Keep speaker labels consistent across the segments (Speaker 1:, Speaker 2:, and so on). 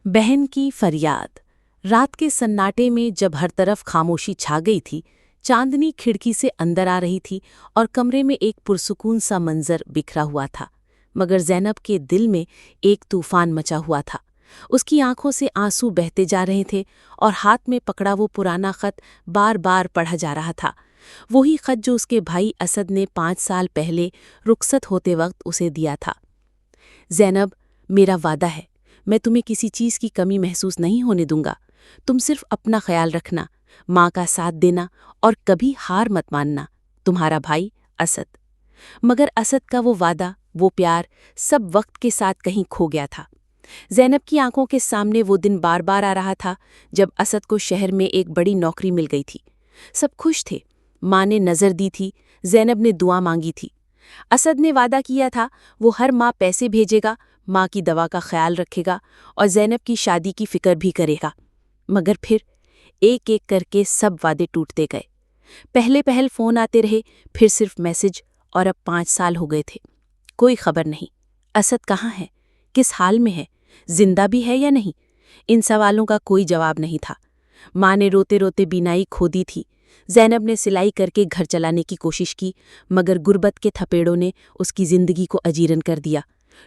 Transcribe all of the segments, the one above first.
Speaker 1: बहन की फरियाद। रात के सन्नाटे में जब हर तरफ खामोशी छा गई थी, चांदनी खिड़की से अंदर आ रही थी और कमरे में एक पुरसुकून सा मंजर बिखरा हुआ था। मगर ज़ैनब के दिल में एक तूफान मचा हुआ था। उसकी आंखों से आंसू बहते जा रहे थे और हाथ में पकड़ा वो पुराना खत बार बार पढ़ा जा रहा था। वही खत जो उसके भाई असद ने 5 साल पहले रुखसत होते वक्त उसे दिया था। ज़ैनब, मेरा वादा है, मैं तुम्हें किसी चीज़ की कमी महसूस नहीं होने दूंगा। तुम सिर्फ अपना ख्याल रखना, माँ का साथ देना और कभी हार मत मानना। तुम्हारा भाई असद। मगर असद का वो वादा, वो प्यार सब वक्त के साथ कहीं खो गया था। ज़ैनब की आंखों के सामने वो दिन बार बार आ रहा था जब असद को शहर में एक बड़ी नौकरी मिल गई थी। सब खुश थे, माँ ने नज़र दी थी, ज़ैनब ने दुआ मांगी थी। असद ने वादा किया था वो हर माह पैसे भेजेगा, माँ की दवा का ख्याल रखेगा और ज़ैनब की शादी की फिक्र भी करेगा। मगर फिर एक एक करके सब वादे टूटते गए। पहले पहल फ़ोन आते रहे, फिर सिर्फ मैसेज, और अब 5 साल हो गए थे। कोई खबर नहीं। असद कहाँ है, किस हाल में है, जिंदा भी है या नहीं? इन सवालों का कोई जवाब नहीं था। माँ ने रोते रोते बीनाई खो दी थी। ज़ैनब ने सिलाई करके घर चलाने की कोशिश की, मगर गुर्बत के थपेड़ों ने उसकी ज़िंदगी को अजीरन कर दिया।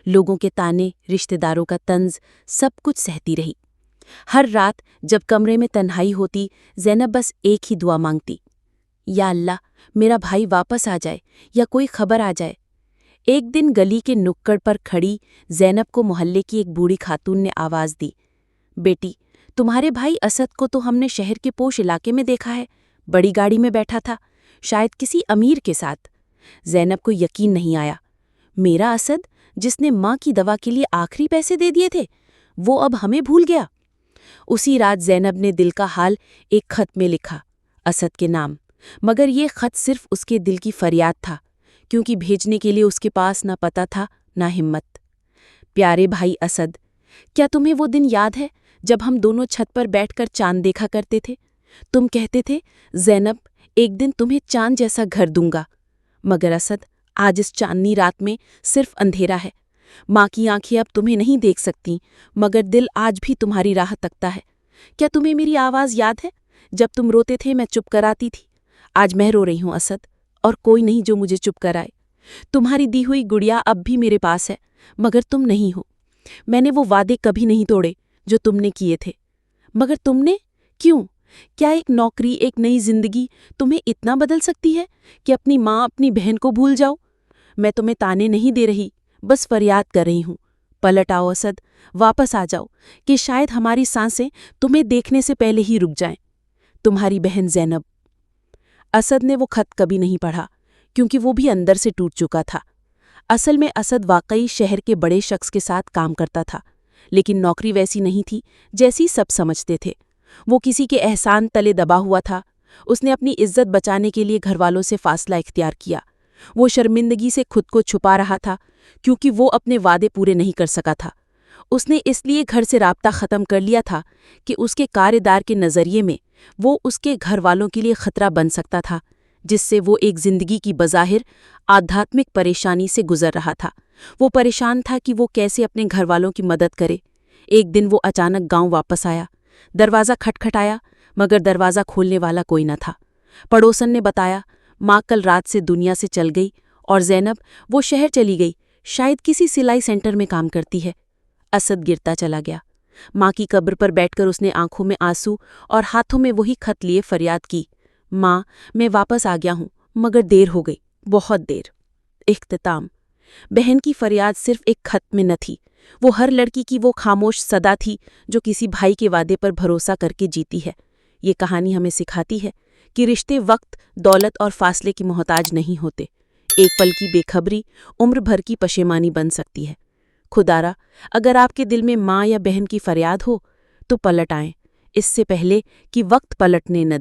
Speaker 1: लोगों के ताने, रिश्तेदारों का तंज, सब कुछ सहती रही। हर रात जब कमरे में तन्हाई होती, ज़ैनब बस एक ही दुआ मांगती, या अल्लाह, मेरा भाई वापस आ जाए या कोई खबर आ जाए। एक दिन गली के नुक्कड़ पर खड़ी ज़ैनब को मोहल्ले की एक बूढ़ी खातून ने आवाज़ दी, बेटी, तुम्हारे भाई असद को तो हमने शहर के पोश इलाके में देखा है। बड़ी गाड़ी में बैठा था, शायद किसी अमीर के साथ। ज़ैनब को यकीन नहीं आया। मेरा असद, जिसने माँ की दवा के लिए आखिरी पैसे दे दिए थे, वो अब हमें भूल गया। उसी रात ज़ैनब ने दिल का हाल एक खत में लिखा, असद के नाम। मगर ये खत सिर्फ उसके दिल की फरियाद था, क्योंकि भेजने के लिए उसके पास ना पता था ना हिम्मत। प्यारे भाई असद, क्या तुम्हें वो दिन याद है जब हम दोनों छत पर बैठकर चांद देखा करते थे? तुम कहते थे, ज़ैनब, एक दिन तुम्हें चांद जैसा घर दूंगा। मगर असद, आज इस चांदनी रात में सिर्फ अंधेरा है। माँ की आंखें अब तुम्हें नहीं देख सकती, मगर दिल आज भी तुम्हारी राह तकता है। क्या तुम्हें मेरी आवाज़ याद है? जब तुम रोते थे मैं चुप कराती थी। आज मैं रो रही हूँ असद, और कोई नहीं जो मुझे चुप कराए। तुम्हारी दी हुई गुड़िया अब भी मेरे पास है, मगर तुम नहीं हो। मैंने वो वादे कभी नहीं तोड़े जो तुमने किए थे। मगर तुमने क्यों? क्या एक नौकरी, एक नई जिंदगी तुम्हें इतना बदल सकती है कि अपनी माँ, अपनी बहन को भूल जाओ? मैं तुम्हें ताने नहीं दे रही, बस फरियाद कर रही हूँ। पलट आओ असद, वापस आ जाओ, कि शायद हमारी सांसें तुम्हें देखने से पहले ही रुक जाएं। तुम्हारी बहन ज़ैनब। असद ने वो खत कभी नहीं पढ़ा, क्योंकि वो भी अंदर से टूट चुका था। असल में असद वाकई शहर के बड़े शख्स के साथ काम करता था, लेकिन नौकरी वैसी नहीं थी जैसी सब समझते थे। वो किसी के एहसान तले दबा हुआ था। उसने अपनी इज्जत बचाने के लिए घरवालों से फासला इख्तियार किया। वो शर्मिंदगी से खुद को छुपा रहा था, क्योंकि वो अपने वादे पूरे नहीं कर सका था। उसने इसलिए घर से राब्ता ख़त्म कर लिया था कि उसके कार्यदार के नज़रिए में वो उसके घर वालों के लिए खतरा बन सकता था, जिससे वो एक जिंदगी की बज़ाहिर आध्यात्मिक परेशानी से गुजर रहा था। वो परेशान था कि वो कैसे अपने घर वालों की मदद करे। एक दिन वो अचानक गांव वापस आया। दरवाज़ा खटखटाया, मगर दरवाज़ा खोलने वाला कोई न था। पड़ोसन ने बताया, माँ कल रात से दुनिया से चल गई और ज़ैनब, वो शहर चली गई, शायद किसी सिलाई सेंटर में काम करती है। असद गिरता चला गया। माँ की कब्र पर बैठकर उसने आंखों में आंसू और हाथों में वही खत लिए फरियाद की, माँ, मैं वापस आ गया हूँ, मगर देर हो गई, बहुत देर। इख्तिताम। बहन की फरियाद सिर्फ एक खत में न थी, वो हर लड़की की वो खामोश सदा थी जो किसी भाई के वादे पर भरोसा करके जीती है। ये कहानी हमें सिखाती है कि रिश्ते वक्त, दौलत और फासले की मोहताज नहीं होते। एक पल की बेखबरी उम्र भर की पशेमानी बन सकती है। खुदारा, अगर आपके दिल में माँ या बहन की फरियाद हो तो पलट आएं, इससे पहले कि वक्त पलटने न